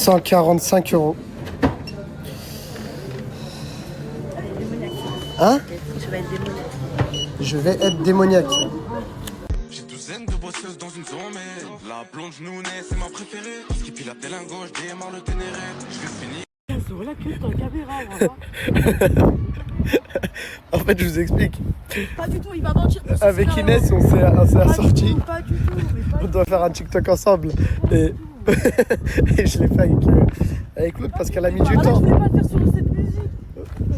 145 €. Hein? Je vais être démoniaque. Je vais être démoniaque. J'ai douzaine de bosseuses dans une zone, mais la blonde Nounet, c'est ma préférée. Skippy la telle gauche, démarre le Ténéré. Je vais finir. C'est vrai que dans la caméra, on va voir. En fait, je vous explique. Pas du tout, il va mentir. Avec Inès, on s'est assortis. Pas du tout, mais pas On du doit faire un TikTok ensemble. Et, et je l'ai fait avec l'autre parce qu'elle a mis du tout. temps. Je voulais pas le faire sur cette musique.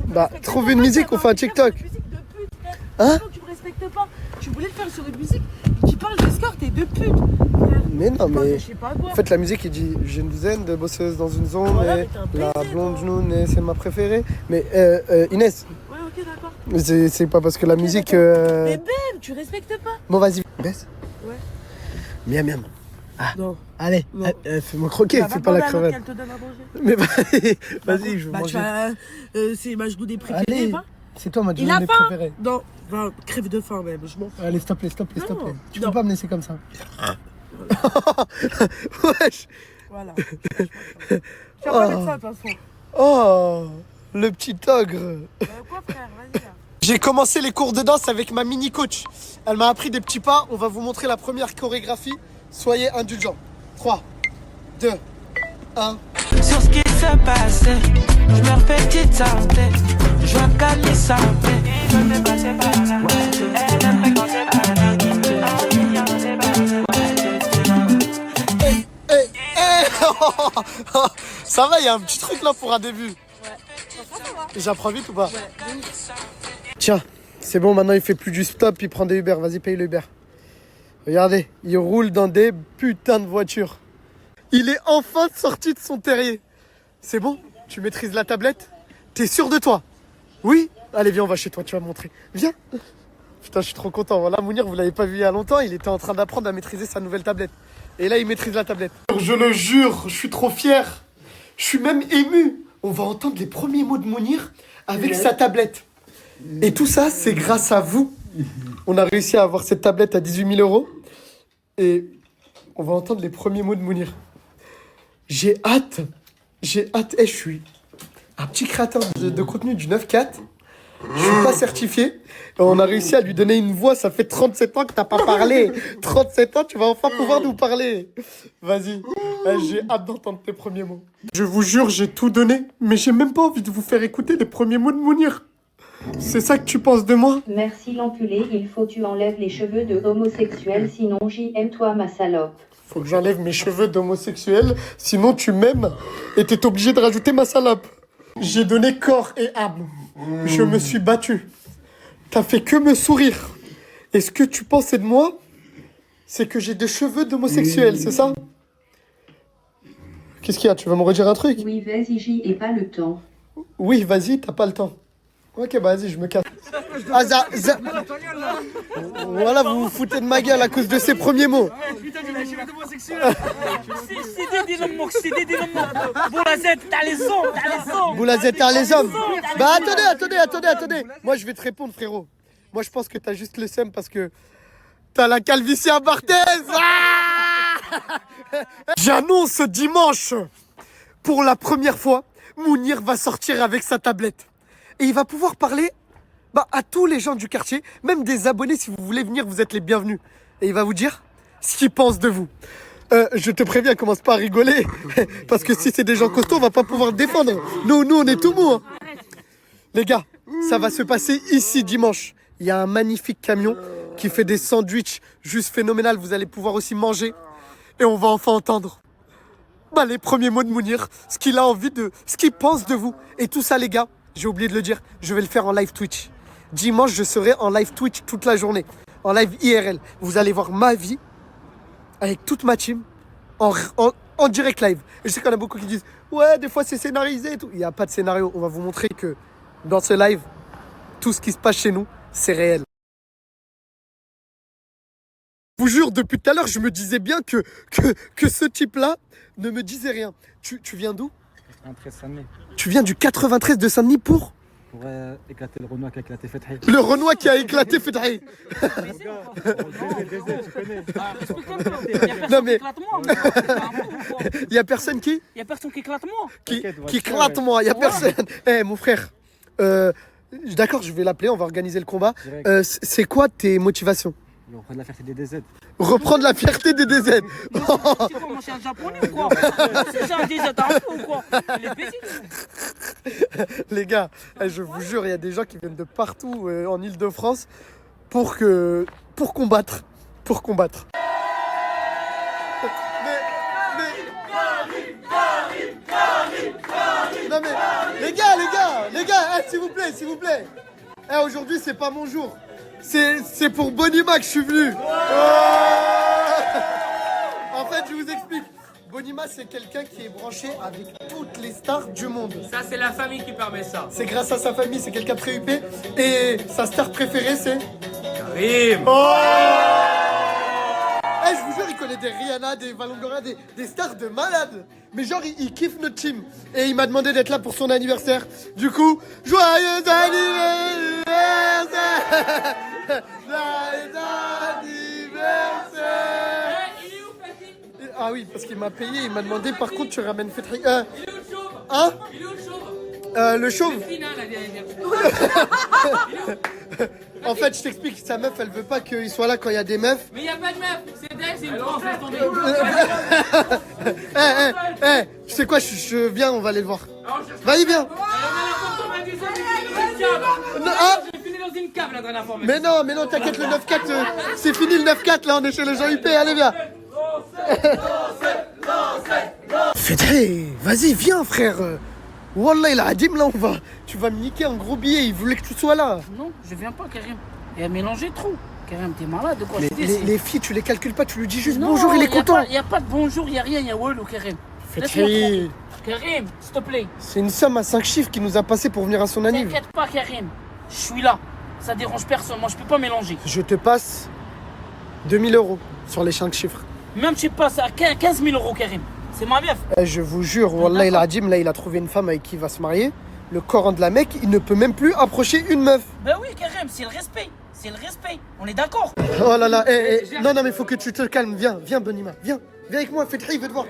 Bah, trouve une musique, on fait un TikTok. Musique de pute, frère. Hein? Non, tu me respectes pas. Tu voulais le faire sur une musique qui parle d'escorte et de pute. Frère. Mais non, mais. Je sais pas quoi. En fait, la musique, il dit j'ai une douzaine de bosseuses dans une zone. Voilà, Et mais t'es un la baiser, blonde toi. Nounet, c'est ma préférée. Mais Inès, Ouais, ok, d'accord. c'est pas parce que la Ok, musique. d'accord. Mais Ben, tu respectes pas. Bon, vas-y, baisse. Ouais. Miam, miam. Non. Allez, Non. fais-moi croquer, Bah, fais va pas la demander à l'autre crevette. qu'elle te donne à manger. Mais vas-y, je veux Bah, tu manger. vas. C'est Majnou des préférés, Allez, va. c'est toi ma Il a journée faim. préférée. Non, va, crève de faim même, je m'en fous. Allez, stop, stop, Non, stop. Tu non. peux pas me laisser comme ça. Wesh. Voilà. Tu vas pas mettre ça de toute façon. Oh, le petit ogre. Quoi frère, vas-y là. J'ai commencé les cours de danse avec ma mini coach. Elle m'a appris des petits pas. On va vous montrer la première chorégraphie. Soyez indulgents. 3, 2, 1. Sur ce qui se passait, je me refais petite santé. Je vois Camille santé. Je me passais par là. Elle aime quand c'est par là. Ça va, il y a un petit truc là pour un début. J'apprends vite ou pas? Tiens, c'est bon, maintenant il fait plus du stop, il prend des Uber. Vas-y, paye le Uber. Regardez, il roule dans des putains de voitures. Il est enfin sorti de son terrier. C'est bon? Tu maîtrises la tablette? T'es sûr de toi? Oui? Allez, viens, on va chez toi, tu vas me montrer. Viens. Putain, je suis trop content. Voilà, Mounir, vous l'avez pas vu il y a longtemps, il était en train d'apprendre à maîtriser sa nouvelle tablette. Et là, il maîtrise la tablette. Je le jure, je suis trop fier. Je suis même ému. On va entendre les premiers mots de Mounir avec sa tablette. Et tout ça, c'est grâce à vous. On a réussi à avoir cette tablette à 18 000 €. Et on va entendre les premiers mots de Mounir. J'ai hâte. Et je suis un petit créateur de contenu du 9-4. Je suis pas certifié. Et on a réussi à lui donner une voix. Ça fait 37 ans que t'as pas parlé. 37 ans, tu vas enfin pouvoir nous parler. Vas-y. J'ai hâte d'entendre tes premiers mots. Je vous jure, j'ai tout donné. Mais j'ai même pas envie de vous faire écouter les premiers mots de Mounir. C'est ça que tu penses de moi? Merci l'enculé, il faut tu enlèves les cheveux de homosexuel, sinon j'aime toi ma salope. Faut que j'enlève mes cheveux d'homosexuel, sinon tu m'aimes et t'es obligé de rajouter ma salope. J'ai donné corps et âme. Je me suis battu. T'as fait que me sourire. Et ce que tu pensais de moi, c'est que j'ai des cheveux d'homosexuel, c'est ça? Qu'est-ce qu'il y a? Tu vas me redire un truc? Oui, vas-y, j'y ai pas le temps. Oui, vas-y, t'as pas le temps. Ok, bah vas-y, je me casse. Ah, voilà, vous vous foutez de ma gueule à cause de ces premiers mots. Putain, tu l'as chez l'homosexuel. C'est des noms, c'est des noms. Boulazette, t'as les hommes, Boulazette, t'as les hommes. Bah attendez. Moi, je vais te répondre, frérot. Moi, je pense que t'as juste le seum parce que t'as la calvitie à Barthez. J'annonce dimanche, pour la première fois, Mounir va sortir avec sa tablette. Et il va pouvoir parler à tous les gens du quartier, même des abonnés, si vous voulez venir, vous êtes les bienvenus. Et il va vous dire ce qu'il pense de vous. Je te préviens, commence pas à rigoler, parce que si c'est des gens costauds, on va pas pouvoir le défendre. Nous, on est tout mou. Hein. Les gars, ça va se passer ici dimanche. Il y a un magnifique camion qui fait des sandwichs juste phénoménal. Vous allez pouvoir aussi manger. Et on va enfin entendre les premiers mots de Mounir, ce qu'il a envie de, ce qu'il pense de vous. Et tout ça, les gars, j'ai oublié de le dire, je vais le faire en live Twitch. Dimanche, je serai en live Twitch toute la journée. En live IRL. Vous allez voir ma vie avec toute ma team en direct live. Et je sais qu'il y en a beaucoup qui disent « Ouais, des fois c'est scénarisé et tout. » Il n'y a pas de scénario. On va vous montrer que dans ce live, tout ce qui se passe chez nous, c'est réel. Je vous jure, depuis tout à l'heure, je me disais bien que ce type-là ne me disait rien. Tu viens d'où? 93 Saint-Denis. Tu viens du 93 de Saint-Denis pour pour éclater le Renoir qui a éclaté Fethi. Le Renoir qui a éclaté Fethi. Non mais il y a personne qui Il y a personne qui éclate moi. qui éclate moi, il y a personne. Eh mon frère, d'accord, je vais l'appeler, on va organiser le combat. C'est quoi tes motivations? On prend de la fierté des DZ. Reprendre la fierté des DZ. C'est quoi, moi, je suis un japonais ou quoi? C'est un DZ un peu ou quoi? Il est bêtise. Les gars, je vous jure, il y a des gens qui viennent de partout en Île-de-France pour combattre. Pour combattre. Non mais, les gars, s'il vous plaît. Aujourd'hui, c'est pas mon jour. C'est pour Bonima que je suis venu. En fait, je vous explique. Bonima, c'est quelqu'un qui est branché avec toutes les stars du monde. Ça, c'est la famille qui permet ça. C'est grâce à sa famille, c'est quelqu'un de très huppé. Et sa star préférée, c'est Karim. Je vous jure, il connaît des Rihanna, des Valongora, des stars de malades. Mais genre, il kiffe notre team. Et il m'a demandé d'être là pour son anniversaire. Du coup, joyeux anniversaire. Joyeux anniversaire. Il est où, Fatih? Ah oui, parce qu'il m'a payé. Il m'a demandé, par contre, tu ramènes Fethi. Il est où le chauve? Hein? Il est où le chauve? Le chauve. Fina, la dernière. En fait, je t'explique, sa meuf, elle veut pas qu'il soit là quand il y a des meufs. Mais il n'y a pas de meuf. C'est d'elle, c'est une française tombée. Tu sais quoi, je viens, on va aller le voir. Vas-y, viens. Non, hein? J'ai fini dans une cave la dernière fois. Mais non, t'inquiète, le 9-4, c'est fini le 9-4, là, on est chez les gens UP, allez, viens. Fethi, vas-y, viens, frère. Wallah, il a dit, là, tu vas me niquer un gros billet, il voulait que tu sois là. Non, je viens pas, Karim. Il a mélangé trop. Karim, t'es malade ou quoi? Mais les filles, tu les calcules pas, tu lui dis juste Non, bonjour, il est content. Il n'y a pas de bonjour, il n'y a rien, il y a Wall ou Karim. Fethi, Karim, s'il te plaît. c'est une somme à 5 chiffres qui nous a passé pour venir à son anniv. T'inquiète pas, Karim. Je suis là. Ça dérange personne. Moi, je peux pas mélanger. Je te passe 2000 € sur les 5 chiffres. Même je passe à 15 000 €, Karim. C'est ma meuf. Je vous jure, Wallah, il a dit, là, il a trouvé une femme avec qui il va se marier. Le Coran de la Mecque, il ne peut même plus approcher une meuf. Ben oui, Karim, c'est le respect. C'est le respect. On est d'accord. Oh là là, non, mais faut que tu te calmes. Viens, Bonima, viens avec moi, Fethi, il veut te voir.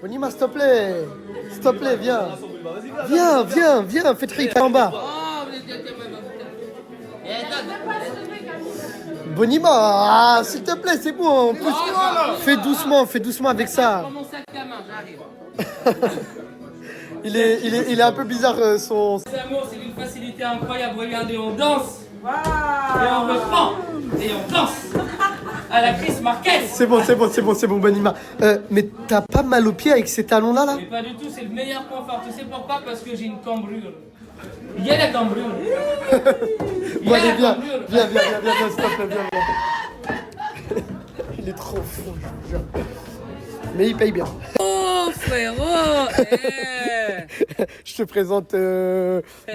Bonima, s'il te plaît, viens. Viens, Fethi, t'es en bas. Bonima, s'il te plaît, c'est bon. En plus, fais doucement avec ça. Mon sac à main, j'arrive. Il est un peu bizarre son. C'est amour, c'est d'une facilité incroyable. Regardez, on danse. Et on reprend. Et on danse. À la Chris Marquez. C'est bon, Bonima. Mais t'as pas mal aux pieds avec ces talons-là, là? Mais pas du tout, c'est le meilleur confort. Tu sais pourquoi? Parce que j'ai une cambrure. Il y a la cambrure. Bon, allez, viens, s'il te plaît, viens. Il est trop fou, je vous jure. Mais il paye bien. Oh frérot. Je te présente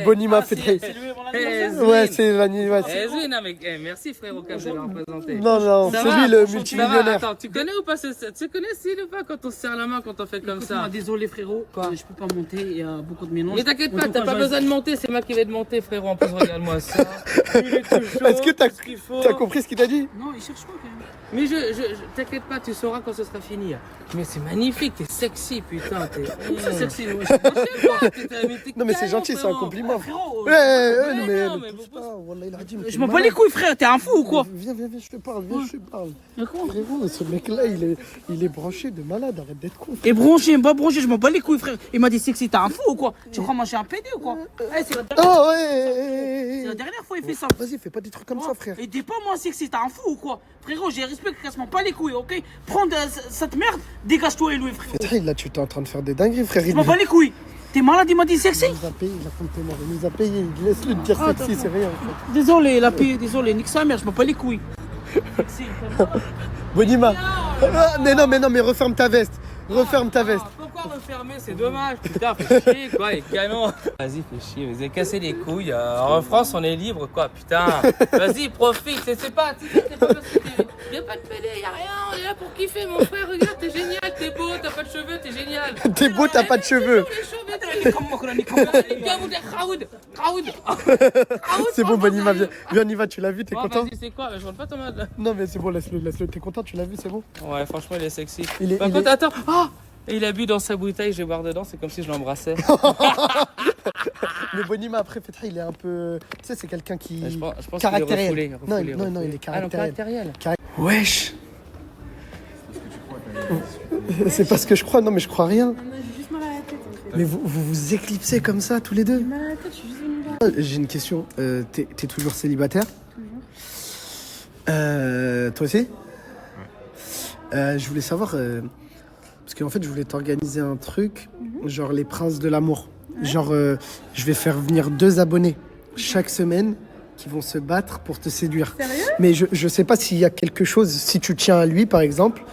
Bonima Fethi. Ouais, c'est l'anniversaire. Merci frérot quand je l'ai représenté. Non, c'est lui le multimillionnaire. Attends, tu connais ou pas tu connais Cyril ou pas quand on se serre la main, quand on fait comme ça? Désolé, frérot. Je peux pas monter. Il y a beaucoup de mélange. Mais t'inquiète pas, t'as pas besoin de monter, c'est moi qui vais te monter frérot. En plus, regarde-moi ça. Est-ce que t'as compris ce qu'il t'a dit? Non, il cherche pas quand même. Mais t'inquiète pas, tu sauras quand ce sera fini. Mais c'est magnifique, t'es sexy, putain. T'es sexy, oui. Non, mais c'est gentil, c'est un compliment. Frérot. Mais pourquoi? Wallah, il a dit, Je m'en bats les couilles, frère. T'es un fou ou quoi? Viens, je te parle. Frérot, ce mec-là, il est branché de malade, arrête d'être con. Et branché, pas branché, je m'en bats les couilles, frère. Il m'a dit sexy, t'es un fou ou quoi? Tu crois moi je suis un PD ou quoi? C'est la dernière fois il fait ça. Vas-y, fais pas des trucs comme ça, frère. Et dis pas moi sexy, t'es un fou ou quoi? Frérot, j'ai respect, casse-moi pas les couilles, ok? Prends cette merde, dégage-toi et lui, frérot. Fethi, là, tu es en train de faire des dingueries, frère. Je m'en bats les couilles. T'es malade, il m'a dit sexy? Il nous a payé, il nous a payé. Laisse-le te dire sexy, c'est rien, en fait. Désolé, il a payé, désolé. Nique sa mère, je m'en bats les couilles. Bonima. Mais non, referme ta veste. Pourquoi refermer? C'est dommage, putain, fais chier quoi, les canons. Vas-y, fais chier, vous avez cassé les couilles. En France, on est libre quoi, putain. Vas-y, profite, c'est pas parce que y'a pas de PD, y'a rien, on est là pour kiffer, mon frère. Regarde, t'es génial, t'es beau, t'as pas de cheveux, t'es génial. T'es beau, t'as pas de cheveux. C'est bon, Bonima, viens, on y va, tu l'as vu, t'es content? Vas-y, c'est quoi? Je rentre pas ton mode là. Non, mais c'est bon, laisse-le, t'es content, tu l'as vu, c'est bon? Ouais, franchement, il est sexy. Il est- Par il contre, est- attends. Ah, il a bu dans sa bouteille, je vais boire dedans, c'est comme si je l'embrassais. Mais Bonima, après, Fethi, il est un peu. Tu sais, c'est quelqu'un qui. Je pense qu'il est caractériel. refoulé. Non, refoulé, non, refoulé. il est Ah non, caractériel. caractériel. Wesh! C'est pas ce que je crois, non, mais je crois rien. J'ai juste mal à la tête en fait. Mais vous éclipsez comme ça, tous les deux? J'ai mal à la tête, je suis juste venue là. J'ai une question. T'es toujours célibataire? Toi aussi? Je voulais savoir. Parce qu'en fait, je voulais t'organiser un truc, genre les princes de l'amour. Genre, je vais faire venir 2 abonnés chaque semaine qui vont se battre pour te séduire. Sérieux? Mais je sais pas s'il y a quelque chose, si tu tiens à lui par exemple,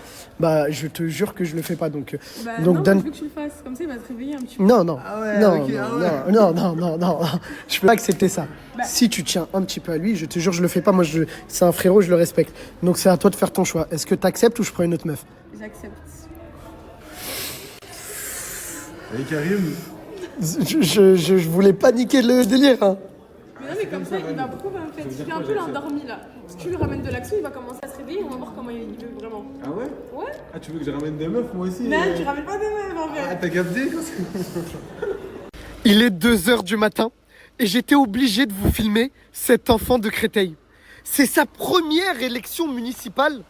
bah je te jure que je le fais pas. Donc, Bah donc non, donne. je veux que tu le fasses, comme ça il va te réveiller un petit peu. Non, non, non, ok, non, je peux pas accepter ça. Si tu tiens un petit peu à lui, je te jure, je le fais pas. Moi, c'est un frérot, je le respecte. Donc c'est à toi de faire ton choix. Est-ce que tu acceptes ou je prends une autre meuf? J'accepte. Et Karim, Je voulais pas niquer le délire. Hein. Mais non, mais comme ça il va prouver en fait. Il est un peu l'endormi là. Si tu lui ramènes de l'action, il va commencer à se réveiller et on va voir comment il veut vraiment. ah ouais? Ouais? Ah, tu veux que je ramène des meufs moi aussi? Non, tu ramènes pas des meufs en Ah, fait. t'as capté? Il est 2h du matin et j'étais obligé de vous filmer cet enfant de Créteil. C'est sa première élection municipale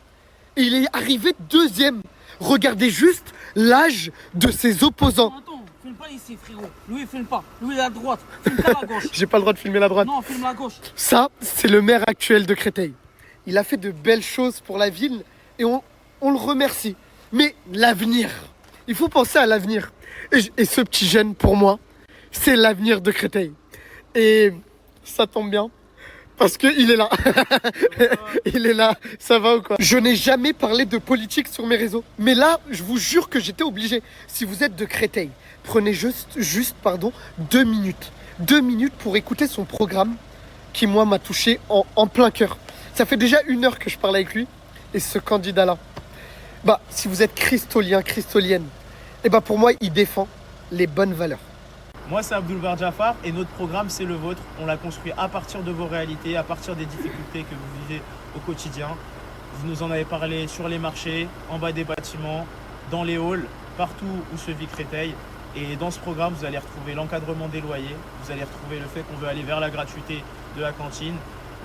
et il est arrivé 2e. Regardez juste l'âge de ses opposants. Attends, filme pas ici, frérot. Lui, filme pas. Lui, il est à droite. Filme pas la gauche. J'ai pas le droit de filmer la droite. Non, filme la gauche. Ça, c'est le maire actuel de Créteil. Il a fait de belles choses pour la ville et on le remercie. Mais l'avenir, il faut penser à l'avenir. Et ce petit jeune, pour moi, c'est l'avenir de Créteil. Et ça tombe bien, parce qu'il est là. Il est là, ça va ou quoi? Je n'ai jamais parlé de politique sur mes réseaux. Mais là, je vous jure que j'étais obligé. Si vous êtes de Créteil, prenez juste 2 minutes. 2 minutes pour écouter son programme qui, moi, m'a touché en plein cœur. Ça fait déjà 1 heure que je parle avec lui. Et ce candidat-là, bah, si vous êtes christolien, christolienne, et bah pour moi, il défend les bonnes valeurs. Moi, c'est Abdulbar Jafar et notre programme, c'est le vôtre. On l'a construit à partir de vos réalités, à partir des difficultés que vous vivez au quotidien. Vous nous en avez parlé sur les marchés, en bas des bâtiments, dans les halls, partout où se vit Créteil. Et dans ce programme, vous allez retrouver l'encadrement des loyers, vous allez retrouver le fait qu'on veut aller vers la gratuité de la cantine.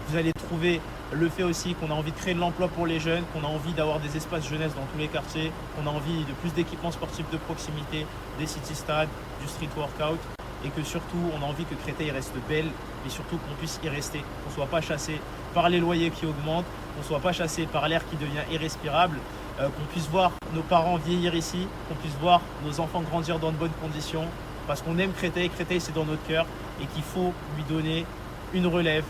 Vous allez trouver le fait aussi qu'on a envie de créer de l'emploi pour les jeunes, qu'on a envie d'avoir des espaces jeunesse dans tous les quartiers, qu'on a envie de plus d'équipements sportifs de proximité, des city-stades, du street workout et que surtout on a envie que Créteil reste belle mais surtout qu'on puisse y rester, qu'on ne soit pas chassé par les loyers qui augmentent, qu'on ne soit pas chassé par l'air qui devient irrespirable, qu'on puisse voir nos parents vieillir ici, qu'on puisse voir nos enfants grandir dans de bonnes conditions parce qu'on aime Créteil, Créteil c'est dans notre cœur et qu'il faut lui donner une relève,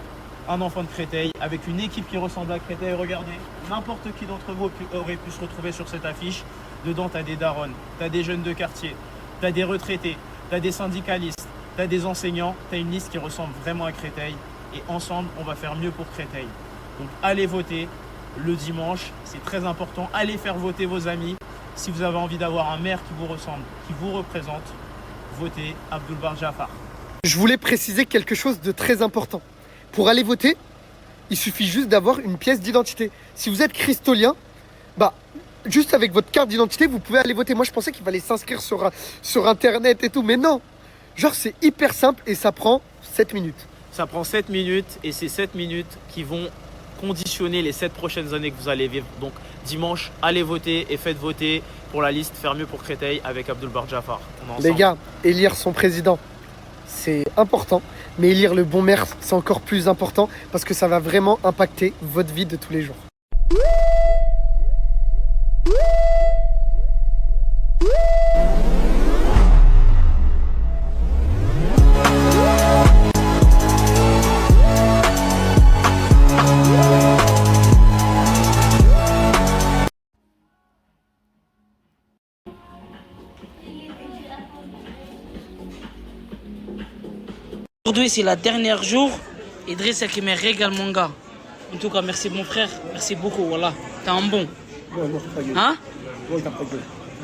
un enfant de Créteil avec une équipe qui ressemble à Créteil. Regardez, n'importe qui d'entre vous aurait pu se retrouver sur cette affiche. Dedans, tu as des darons, tu as des jeunes de quartier, tu as des retraités, tu as des syndicalistes, tu as des enseignants, tu as une liste qui ressemble vraiment à Créteil. Et ensemble, on va faire mieux pour Créteil. Donc allez voter le dimanche, c'est très important. Allez faire voter vos amis. Si vous avez envie d'avoir un maire qui vous ressemble, qui vous représente, votez Abdulbar Jafar. Je voulais préciser quelque chose de très important. Pour aller voter, il suffit juste d'avoir une pièce d'identité. Si vous êtes christolien, bah, juste avec votre carte d'identité, vous pouvez aller voter. Moi, je pensais qu'il fallait s'inscrire sur Internet et tout, mais non. Genre, c'est hyper simple et ça prend 7 minutes. Ça prend 7 minutes et c'est 7 minutes qui vont conditionner les 7 prochaines années que vous allez vivre. Donc, dimanche, allez voter et faites voter pour la liste Faire mieux pour Créteil avec Abdulbar Jafar. Les gars, élire son président, c'est important. Mais élire le bon maire, c'est encore plus important parce que ça va vraiment impacter votre vie de tous les jours. Aujourd'hui, c'est la dernière jour. Et Driss qui me régale, mon gars. En tout cas, merci, mon frère. Merci beaucoup, voilà. T'es un bon. Hein?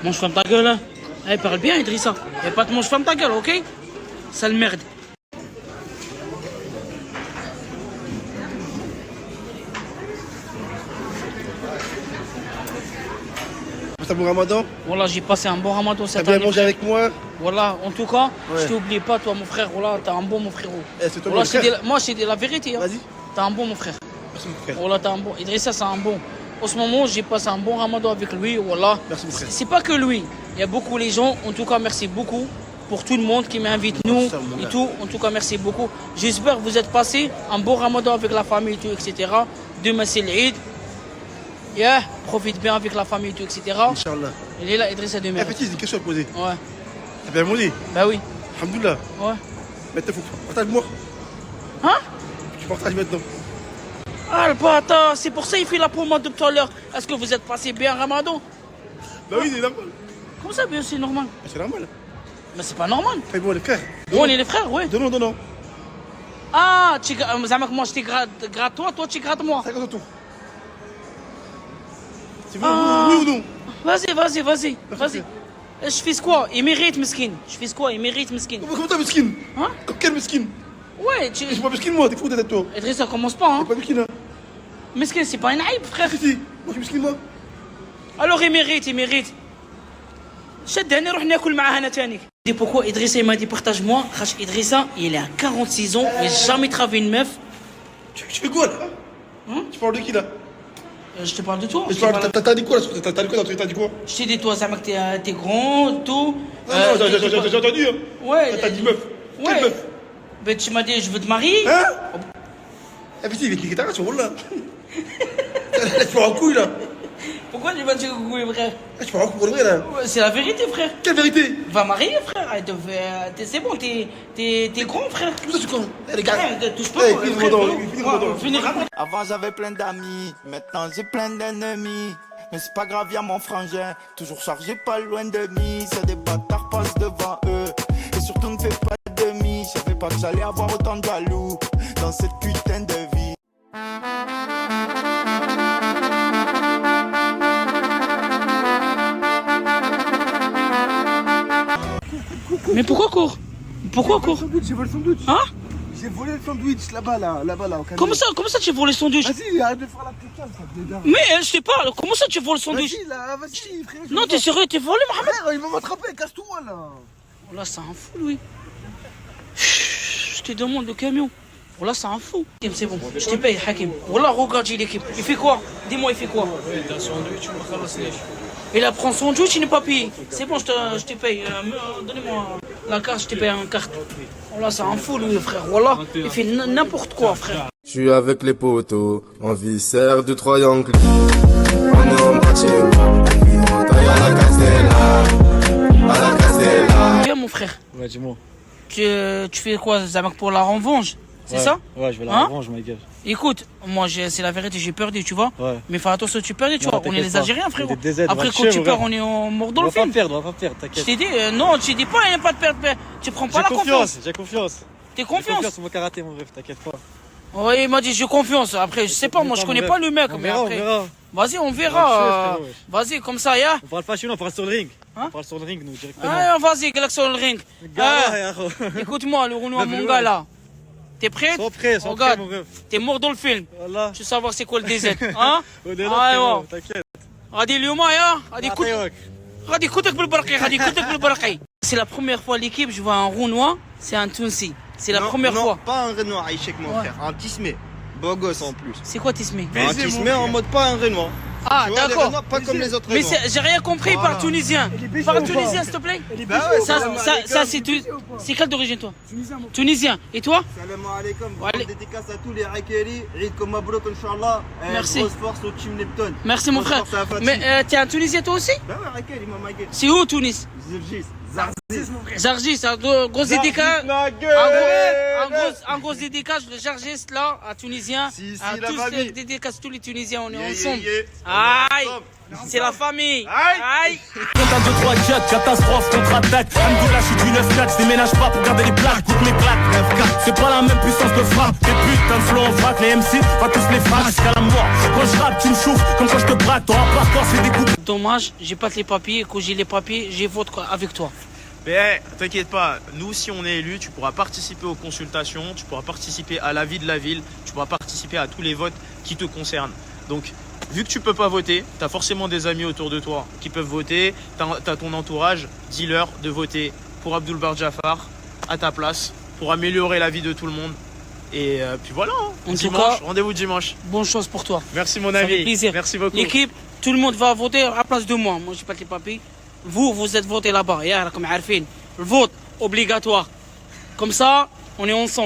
Mange, ferme ta gueule. Elle parle bien, Idrissa. Et pas de mange femme ta gueule, ok? Sale merde. C'est un bon ramadan. Voilà, j'ai passé un bon ramadan T'as cette bien année. mangé avec moi. Voilà, en tout cas, Ouais. je t'oublie pas, toi, mon frère. Voilà, t'es un bon, mon frérot. Eh, c'est toi Voilà, mon frère. moi, je te dis la vérité. Hein. Vas-y. T'es un bon, mon frère. Merci mon frère. Voilà, t'es un bon. Idrissa, c'est un bon. En ce moment, j'ai passé un bon ramadan avec lui. Voilà. Merci mon frère. C'est pas que lui. Il y a beaucoup les gens. En tout cas, merci beaucoup pour tout le monde qui m'invite, nous Merci, mon et gars. tout. En tout cas, merci beaucoup. J'espère que vous êtes passé un bon ramadan avec la famille et tout, etc. Demain, c'est l'Eid. Yeah, profite bien avec la famille et tout, etc. Inch'Allah. Il est là, Idrissa, demain. Eh, petit, j'ai une question à te poser. Ouais. T'as bien mangé? Bah oui. Alhamdoulilah. Ouais. Maintenant, faut que tu partages moi. Hein? Tu partages maintenant. Ah, le bâtard, c'est pour ça qu'il fait la pommade de tout à l'heure. Est-ce que vous êtes passé bien ramadan? Bah oui, c'est normal. Comment ça, bien, c'est normal? C'est normal. Mais c'est pas normal. Fais-moi les frères. On est les frères, ouais. Donnons, donnons. Ah, Zamak, moi je te gratte toi, toi tu grattes moi. 50 tours. C'est vrai, Ah. oui ou non? Vas-y. Je fais quoi? Il mérite, mesquine. Je fais quoi? Il mérite, mesquine. Comment t'as mesquine? Hein? Quel mesquine? Ouais, Je suis pas mesquine moi, t'es fou d'être toi. Idrissa, commence pas, hein. T'es pas mesquine, hein? Mesquine, c'est pas une aïe, frère. Si, si. Moi, je suis mesquine, moi. Alors il mérite. شدني نروح ناكل معاه انا تاني. Et pourquoi Idrissa il m'a dit partage-moi? Idrissa, il est à 46 ans, il n'a jamais travaillé une meuf. Tu fais quoi là? Hein? Tu parles de qui là? Je te parle de toi. T'as dit quoi là? T'as dit quoi dans ton état? T'as dit quoi? Je t'ai dit toi, Zamak, t'es grand, tout. Non, j'ai entendu, hein. Ouais. T'as dit meuf. Quelle Ouais. meuf? Ben tu m'as dit je veux te marier. Hein? Eh, petit, il est qui t'arrête, tu roules là. Tu pars en couille là. Pourquoi tu vas te couper, frère? Tu pars en couille pour le vrai là. Ouais, c'est la vérité, frère. Quelle vérité? Va marier, frère. C'est bon, t'es grand, frère. Tout ça, tu connais. Eh, les gars. Touche pas. Eh, finis le mot. Avant j'avais plein d'amis, maintenant j'ai plein d'ennemis. Mais c'est pas grave, y'a mon frangin, toujours chargé pas loin de mise. Y'a des bâtards passent devant eux, et surtout ne fais pas de demi. Je savais pas que j'allais avoir autant de jaloux dans cette putain de vie. Mais pourquoi cours? J'ai volé le sandwich. Hein? J'ai volé le sandwich là-bas, là, au camion. Comment ça tu voles le sandwich? Vas-y, arrête de faire la putain, ça te dédarde. Mais je sais pas, comment ça tu voles le sandwich? Vas-y, là, vas-y, frère. Non, t'es sérieux, t'es volé, Mohamed? Frère, ils vont m'attraper, casse-toi là. Oh là, c'est un fou, lui. Je te demande le camion. Oh là, c'est un fou. C'est bon, je te paye, Hakim. Oh là, regarde, j'ai l'équipe. Il fait quoi? Dis-moi, il fait quoi? Il apprend son sandwich, il n'est pas payé. C'est bon, je te paye. Donnez-moi la carte, je te paye une carte. Oh là, c'est un fou, lui, frère. Voilà, il fait n'importe quoi, frère. Je suis avec les potos, on viscère du triangle. On est en bâtiment, on taille à la Castella. À la Castella. Viens, mon frère. Ouais, dis-moi. Tu fais quoi, Zamak, pour la revanche? C'est ça? Ouais, je vais la revanche, ma gueule. Écoute, moi, c'est la vérité, j'ai perdu, tu vois. Ouais. Mais fais attention, tu perds, tu Non, vois. On est t'inquiète les pas. Algériens, frérot. Des DZ, Après, va quand te tu chier, perds, ouais. on est mort dans On le va pas film. perdre, Je t'inquiète. t'ai dit, non, je t'ai dit pas, il n'y a pas de perdre. Tu prends pas la confiance. J'ai confiance. T'es J'ai confiance? confiance en mon karaté, mon rêve, t'inquiète pas. Ouais, il m'a dit, j'ai confiance. Après, je sais pas, moi, je connais pas le mec. On Mais verra, après, on verra. vas-y, on On verra. va le Vas-y, comme ça, ya. On parle pas chez nous, on parle sur le ring. Hein? On parle sur le ring, nous, directement. Ah, vas-y, Galaxy le ring. Gars, Écoute-moi, le Renoir, Mais mon ouais. gars, là. T'es prêt? Sois prêt, Regarde, mon rêve. t'es mort dans le film. Voilà. Tu veux savoir c'est quoi le DZ, hein? On est là, ايوه t'inquiète. غادي اليوم يا غادي كوتك بالبرقي. C'est la première fois l'équipe, je vois un Renoir, c'est un Tunisi. C'est la première non, fois. Pas un Renoir, Aïchek, mon Ouais. frère. Un Tismé. Beau gosse en plus. C'est quoi Tismé? Un Tismé en mode pas un Renoir. Ah, Tu vois, les d'accord. Renoirs, pas comme les autres Mais Renoirs. j'ai rien compris Voilà. par tunisien. Par tunisien, s'il te plaît. Bah ouais, Ça c'est quelle d'origine toi? Tunisien. Et toi? Salam alaikum. Allez. Dédicace à tous les Rakeli. Eid comme Mabrouk, Inch'Allah. Merci. Grosse force au Team Neptune. Merci mon Grosse frère. force à Fatih. Mais t'es un Tunisien toi aussi? Bah ouais, Rakeli, ma gueule. C'est où Tunis? Zirgis. Zargis. Zargis, un gros dédicace. ma gueule. Un gros dédicace, le Zargis là, à Tunisien. Si, À la tous, famille. dédicace tous les Tunisiens, on est Yeah, ensemble. yeah, yeah. Aïe. Ensemble. C'est la famille. Aïe. Quand t'as 2-3 cuts, catastrophe, contre-attaque. Alhamdoulilah, je suis du 9-4, je déménage pas pour garder les plaques. Goûte mes claques, 9-4. C'est pas la même puissance de frappe. Les putains de flow, on frappe, les MC, on va tous les frappe jusqu'à la mort. Quand je rappe, tu me chauffes, comme quand je te braque. Ton rap hardcore, c'est découpé. Dommage, j'ai pas les papiers. Quand j'ai les papiers, j'ai vote avec toi. Mais t'inquiète pas, nous si on est élu, tu pourras participer aux consultations, tu pourras participer à la vie de la ville, tu pourras participer à tous les votes qui te concernent. Donc vu que tu peux pas voter, t'as forcément des amis autour de toi qui peuvent voter, t'as ton entourage, dis-leur de voter pour Abdul Bar Jafar à ta place, pour améliorer la vie de tout le monde. Et puis voilà, En tout dimanche, cas, rendez-vous dimanche. Bonne chance pour toi. Merci mon Ça ami, fait plaisir. merci beaucoup. L'équipe, tout le monde va voter à la place de moi. Moi, j'ai pas les papiers. Vous êtes votés là-bas. Ya, comme عارفين. Le vote obligatoire. Comme ça, on est ensemble.